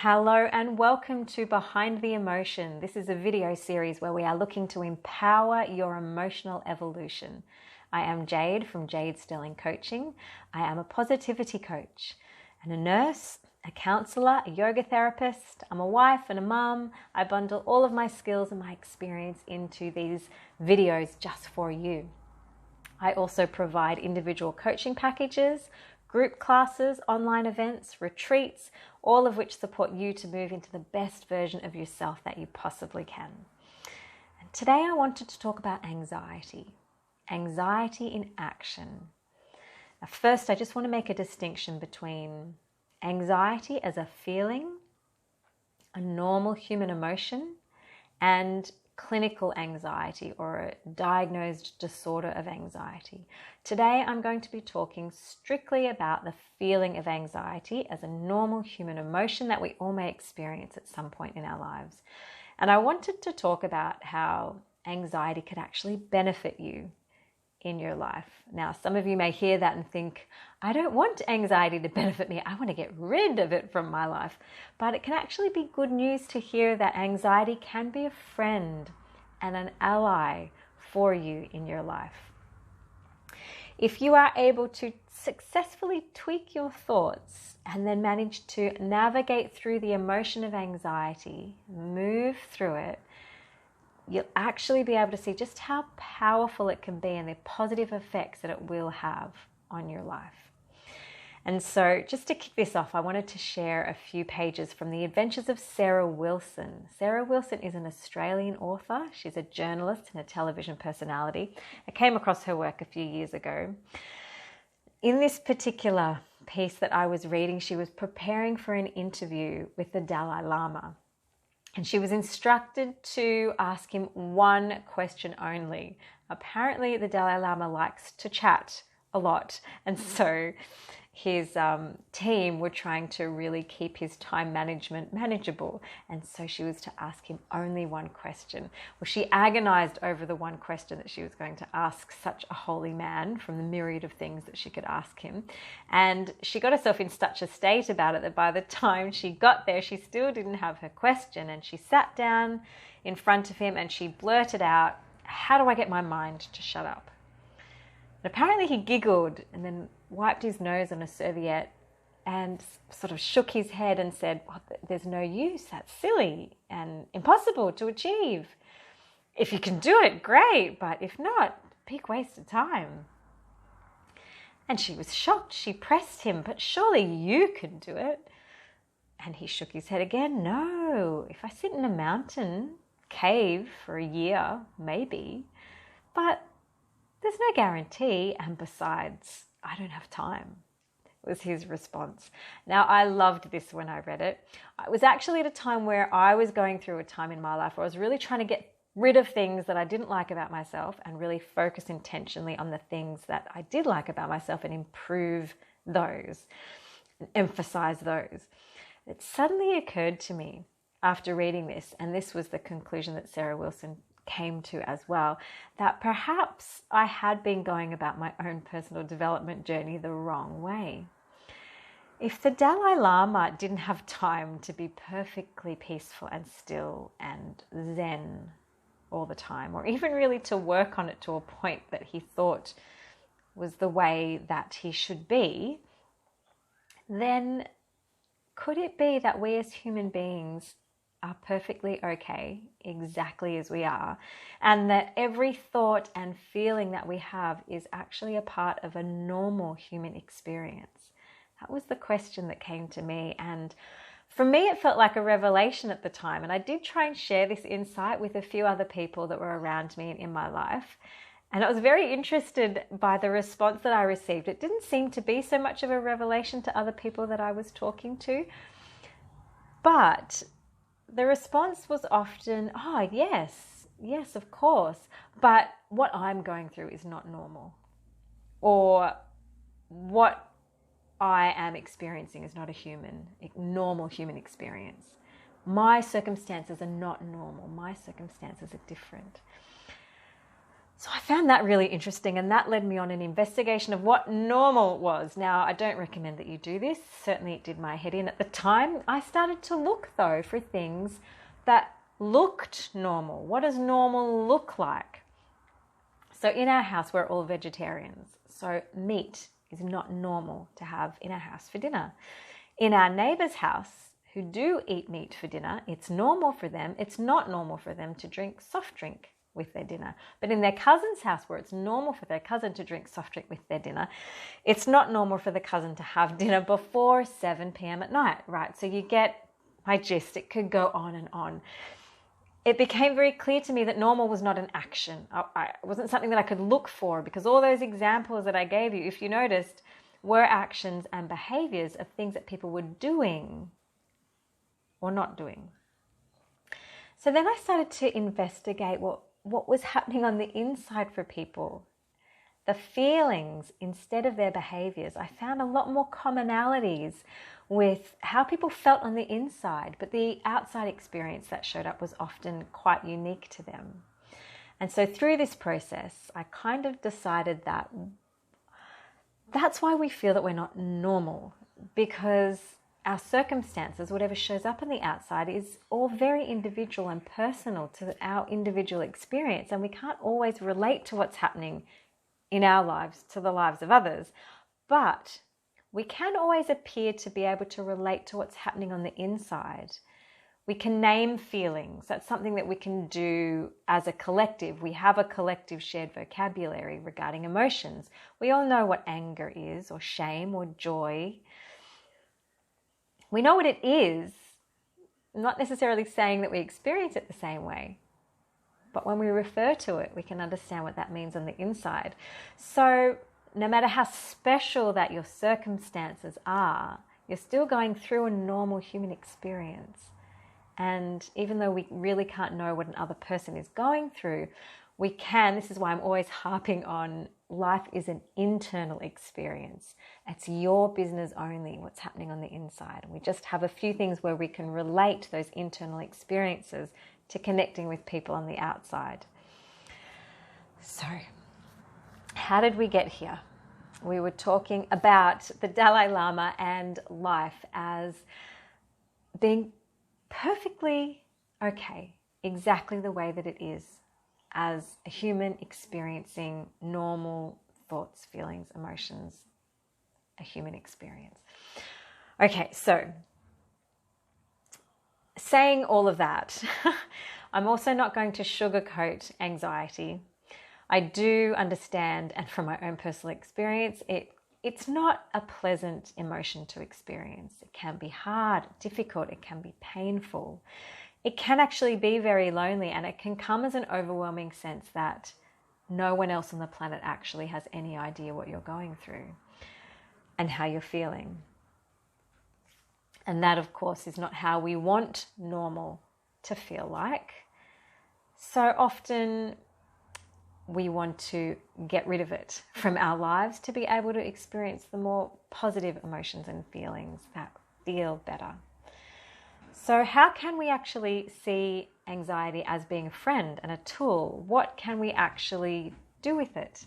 Hello and welcome to Behind the Emotion. This is a video series where we are looking to empower your emotional evolution. I am Jade from Jade Coaching. I am a positivity coach and a nurse, a counselor, a yoga therapist. I'm a wife and a mum. I bundle all of my skills and my experience into these videos just for you. I also provide individual coaching packages, group classes, online events, retreats, all of which support you to move into the best version of yourself that you possibly can. And today I wanted to talk about anxiety. Anxiety in action. Now first, I just want to make a distinction between anxiety as a feeling, a normal human emotion, and clinical anxiety or a diagnosed disorder of anxiety. Today I'm going to be talking strictly about the feeling of anxiety as a normal human emotion that we all may experience at some point in our lives. And I wanted to talk about how anxiety could actually benefit you in your life. Now, some of you may hear that and think, I don't want anxiety to benefit me. I want to get rid of it from my life. But it can actually be good news to hear that anxiety can be a friend and an ally for you in your life. If you are able to successfully tweak your thoughts and then manage to navigate through the emotion of anxiety, move through it, you'll actually be able to see just how powerful it can be and the positive effects that it will have on your life. And so just to kick this off, I wanted to share a few pages from the adventures of Sarah Wilson. Sarah Wilson is an Australian author. She's a journalist and a television personality. I came across her work a few years ago. In this particular piece that I was reading, she was preparing for an interview with the Dalai Lama. And she was instructed to ask him one question only. Apparently, the Dalai Lama likes to chat a lot. And so his team were trying to really keep his time management manageable. And so she was to ask him only one question. Well, she agonized over the one question that she was going to ask such a holy man from the myriad of things that she could ask him. And she got herself in such a state about it that by the time she got there, she still didn't have her question. And she sat down in front of him and she blurted out, "How do I get my mind to shut up?" And apparently he giggled and then wiped his nose on a serviette and sort of shook his head and said, well, there's no use, that's silly and impossible to achieve. If you can do it, great, but if not, big waste of time. And she was shocked. She pressed him, but surely you can do it. And he shook his head again. No, if I sit in a mountain cave for a year, maybe, but there's no guarantee, and besides, I don't have time, was his response. Now, I loved this when I read it. It was actually at a time where I was going through a time in my life where I was really trying to get rid of things that I didn't like about myself and really focus intentionally on the things that I did like about myself and improve those, and emphasize those. It suddenly occurred to me after reading this, and this was the conclusion that Sarah Wilson came to as well, that perhaps I had been going about my own personal development journey the wrong way. If the Dalai Lama didn't have time to be perfectly peaceful and still and zen all the time, or even really to work on it to a point that he thought was the way that he should be, then could it be that we as human beings are perfectly okay exactly as we are, and that every thought and feeling that we have is actually a part of a normal human experience? That was the question that came to me, and for me it felt like a revelation at the time, and I did try and share this insight with a few other people that were around me and in my life, and I was very interested by the response that I received. It didn't seem to be so much of a revelation to other people that I was talking to, but the response was often, oh, yes, of course, but what I'm going through is not normal. Or what I am experiencing is not a normal human experience. My circumstances are not normal. My circumstances are different. So I found that really interesting, and that led me on an investigation of what normal was. Now, I don't recommend that you do this. Certainly it did my head in at the time. I started to look, though, for things that looked normal. What does normal look like? So in our house, we're all vegetarians. So meat is not normal to have in our house for dinner. In our neighbour's house, who do eat meat for dinner, it's normal for them. It's not normal for them to drink soft drink with their dinner. But in their cousin's house, where it's normal for their cousin to drink soft drink with their dinner, it's not normal for the cousin to have dinner before 7 p.m. at night, right? So you get my gist. It could go on and on. It became very clear to me that normal was not an action. It wasn't something that I could look for, because all those examples that I gave you, if you noticed, were actions and behaviors of things that people were doing or not doing. So then I started to investigate what was happening on the inside for people. The feelings instead of their behaviors. I found a lot more commonalities with how people felt on the inside, but the outside experience that showed up was often quite unique to them. And so through this process, I kind of decided that that's why we feel that we're not normal, because our circumstances, whatever shows up on the outside, is all very individual and personal to our individual experience. And we can't always relate to what's happening in our lives to the lives of others. But we can always appear to be able to relate to what's happening on the inside. We can name feelings. That's something that we can do as a collective. We have a collective shared vocabulary regarding emotions. We all know what anger is, or shame, or joy. We know what it is, not necessarily saying that we experience it the same way. But when we refer to it, we can understand what that means on the inside. So no matter how special that your circumstances are, you're still going through a normal human experience. And even though we really can't know what another person is going through, we can, this is why I'm always harping on, life is an internal experience. It's your business only, what's happening on the inside. And we just have a few things where we can relate those internal experiences to connecting with people on the outside. So, how did we get here? We were talking about the Dalai Lama and life as being perfectly okay, exactly the way that it is, as a human experiencing normal thoughts, feelings, emotions, a human experience. Okay, so saying all of that, I'm also not going to sugarcoat anxiety. I do understand, and from my own personal experience, it's not a pleasant emotion to experience. It can be hard, difficult, it can be painful. It can actually be very lonely, and it can come as an overwhelming sense that no one else on the planet actually has any idea what you're going through and how you're feeling. And that, of course, is not how we want normal to feel like. So often we want to get rid of it from our lives to be able to experience the more positive emotions and feelings that feel better. So how can we actually see anxiety as being a friend and a tool? What can we actually do with it?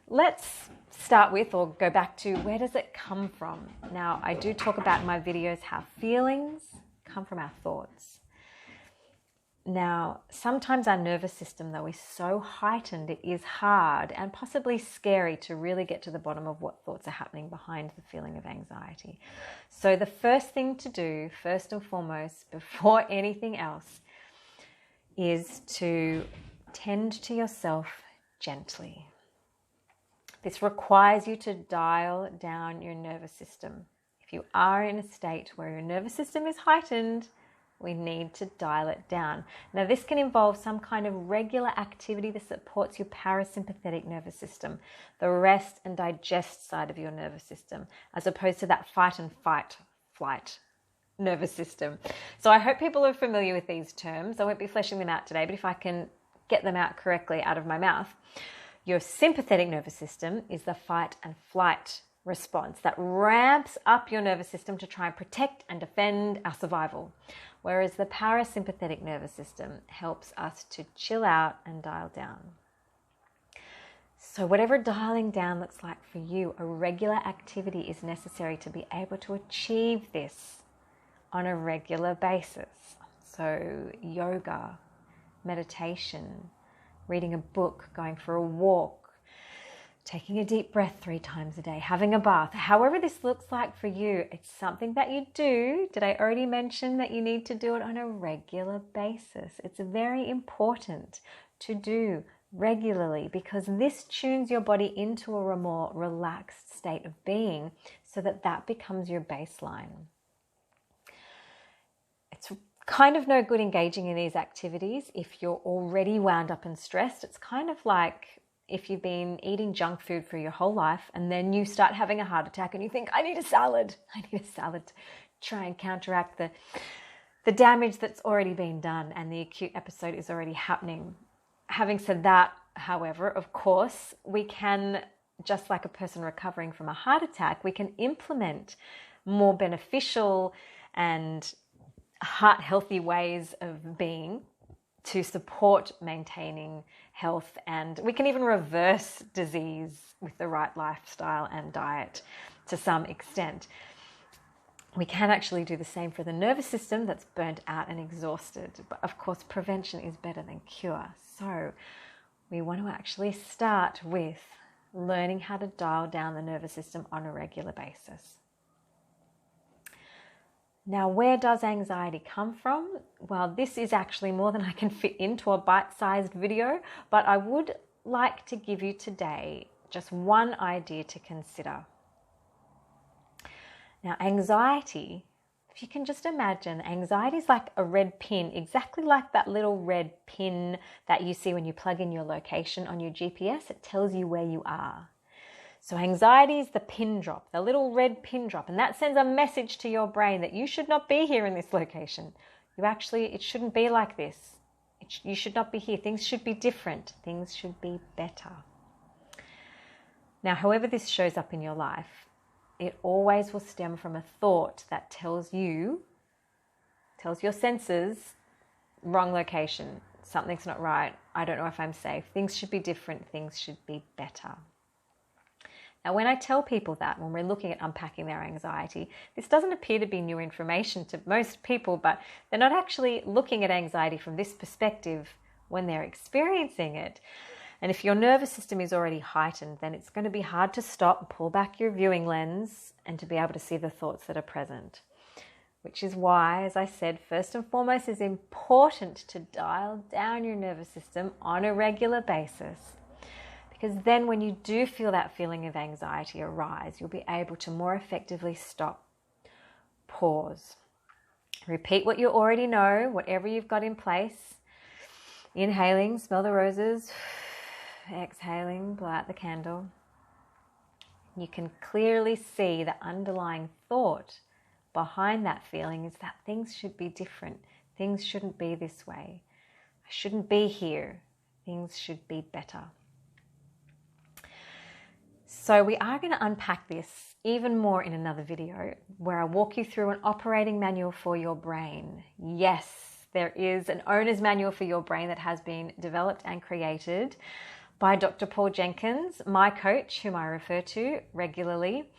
Let's start with, or go back to, where does it come from? Now, I do talk about in my videos how feelings come from our thoughts. Now, sometimes our nervous system, though, is so heightened, it is hard and possibly scary to really get to the bottom of what thoughts are happening behind the feeling of anxiety. So the first thing to do, first and foremost, before anything else, is to tend to yourself gently. This requires you to dial down your nervous system. If you are in a state where your nervous system is heightened, we need to dial it down. Now, this can involve some kind of regular activity that supports your parasympathetic nervous system, the rest and digest side of your nervous system, as opposed to that fight and flight nervous system. So I hope people are familiar with these terms. I won't be fleshing them out today, but if I can get them out correctly out of my mouth. Your sympathetic nervous system is the fight and flight response that ramps up your nervous system to try and protect and defend our survival, whereas the parasympathetic nervous system helps us to chill out and dial down. So whatever dialing down looks like for you, a regular activity is necessary to be able to achieve this on a regular basis. So yoga, meditation, reading a book, going for a walk, taking a deep breath 3 times a day, having a bath, however this looks like for you, it's something that you do. Did I already mention that you need to do it on a regular basis? It's very important to do regularly because this tunes your body into a more relaxed state of being so that that becomes your baseline. It's kind of no good engaging in these activities if you're already wound up and stressed. It's kind of like if you've been eating junk food for your whole life and then you start having a heart attack and you think, I need a salad to try and counteract the damage that's already been done and the acute episode is already happening. Having said that, however, of course, we can, just like a person recovering from a heart attack, we can implement more beneficial and heart-healthy ways of being to support maintaining health, and we can even reverse disease with the right lifestyle and diet to some extent. We can actually do the same for the nervous system that's burnt out and exhausted, but of course prevention is better than cure. So we want to actually start with learning how to dial down the nervous system on a regular basis. Now, where does anxiety come from? Well, this is actually more than I can fit into a bite-sized video, but I would like to give you today just one idea to consider. Now, anxiety, if you can just imagine, anxiety is like a red pin, exactly like that little red pin that you see when you plug in your location on your GPS. It tells you where you are. So anxiety is the pin drop, the little red pin drop, and that sends a message to your brain that you should not be here in this location. It shouldn't be like this. You should not be here. Things should be different. Things should be better. Now, however this shows up in your life, it always will stem from a thought that tells your senses, wrong location, something's not right, I don't know if I'm safe, things should be different, things should be better. Now, when I tell people that, when we're looking at unpacking their anxiety, this doesn't appear to be new information to most people, but they're not actually looking at anxiety from this perspective when they're experiencing it. And if your nervous system is already heightened, then it's going to be hard to stop and pull back your viewing lens and to be able to see the thoughts that are present. Which is why, as I said, first and foremost, it's important to dial down your nervous system on a regular basis. Because then when you do feel that feeling of anxiety arise, you'll be able to more effectively stop, pause, repeat what you already know, whatever you've got in place. Inhaling, smell the roses, exhaling, blow out the candle. You can clearly see the underlying thought behind that feeling is that things should be different. Things shouldn't be this way. I shouldn't be here. Things should be better. So we are going to unpack this even more in another video where I walk you through an operating manual for your brain. Yes, there is an owner's manual for your brain that has been developed and created by Dr. Paul Jenkins, my coach, whom I refer to regularly.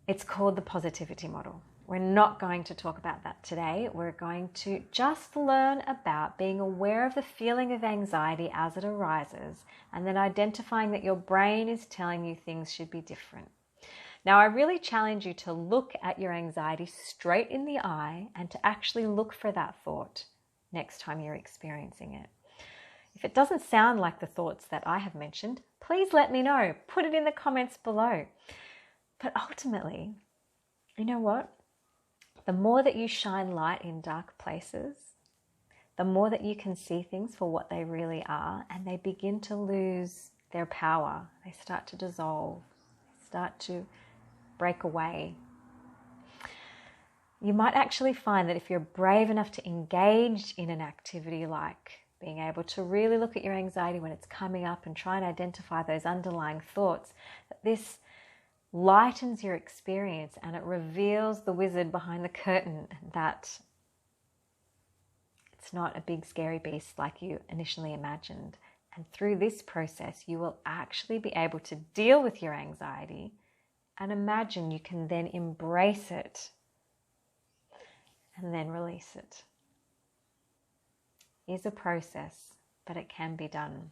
It's called the positivity model. We're not going to talk about that today. We're going to just learn about being aware of the feeling of anxiety as it arises and then identifying that your brain is telling you things should be different. Now, I really challenge you to look at your anxiety straight in the eye and to actually look for that thought next time you're experiencing it. If it doesn't sound like the thoughts that I have mentioned, please let me know. Put it in the comments below. But ultimately, you know what? The more that you shine light in dark places, the more that you can see things for what they really are, and they begin to lose their power. They start to dissolve, start to break away. You might actually find that if you're brave enough to engage in an activity like being able to really look at your anxiety when it's coming up and try and identify those underlying thoughts, that this lightens your experience and it reveals the wizard behind the curtain, that it's not a big scary beast like you initially imagined, And through this process, you will actually be able to deal with your anxiety and imagine you can then embrace it and then release it. It is a process, but it can be done.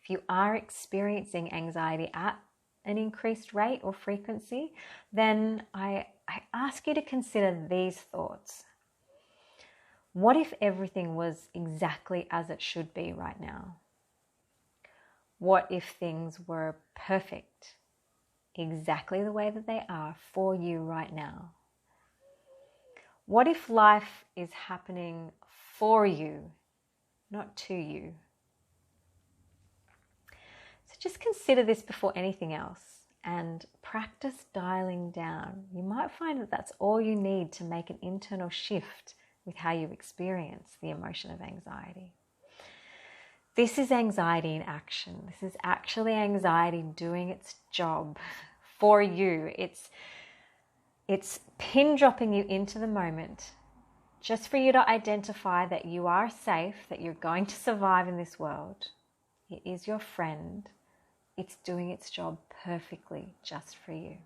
If you are experiencing anxiety at an increased rate or frequency, then I ask you to consider these thoughts. What if everything was exactly as it should be right now? What if things were perfect, exactly the way that they are for you right now? What if life is happening for you, not to you? So just consider this before anything else and practice dialing down. You might find that that's all you need to make an internal shift with how you experience the emotion of anxiety. This is anxiety in action. This is actually anxiety doing its job for you. It's pin dropping you into the moment just for you to identify that you are safe, that you're going to survive in this world. It is your friend. It's doing its job perfectly just for you.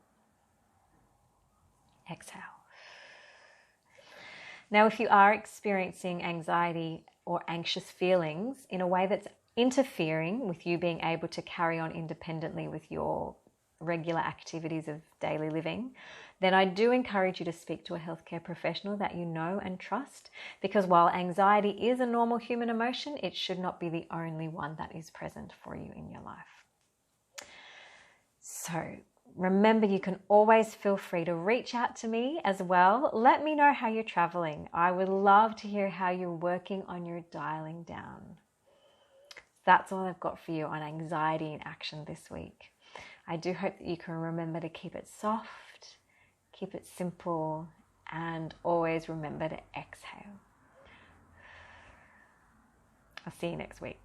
Exhale. Now, if you are experiencing anxiety or anxious feelings in a way that's interfering with you being able to carry on independently with your regular activities of daily living, then I do encourage you to speak to a healthcare professional that you know and trust, because while anxiety is a normal human emotion, it should not be the only one that is present for you in your life. So remember, you can always feel free to reach out to me as well. Let me know how you're traveling. I would love to hear how you're working on your dialing down. That's all I've got for you on anxiety in action this week. I do hope that you can remember to keep it soft, keep it simple, and always remember to exhale. I'll see you next week.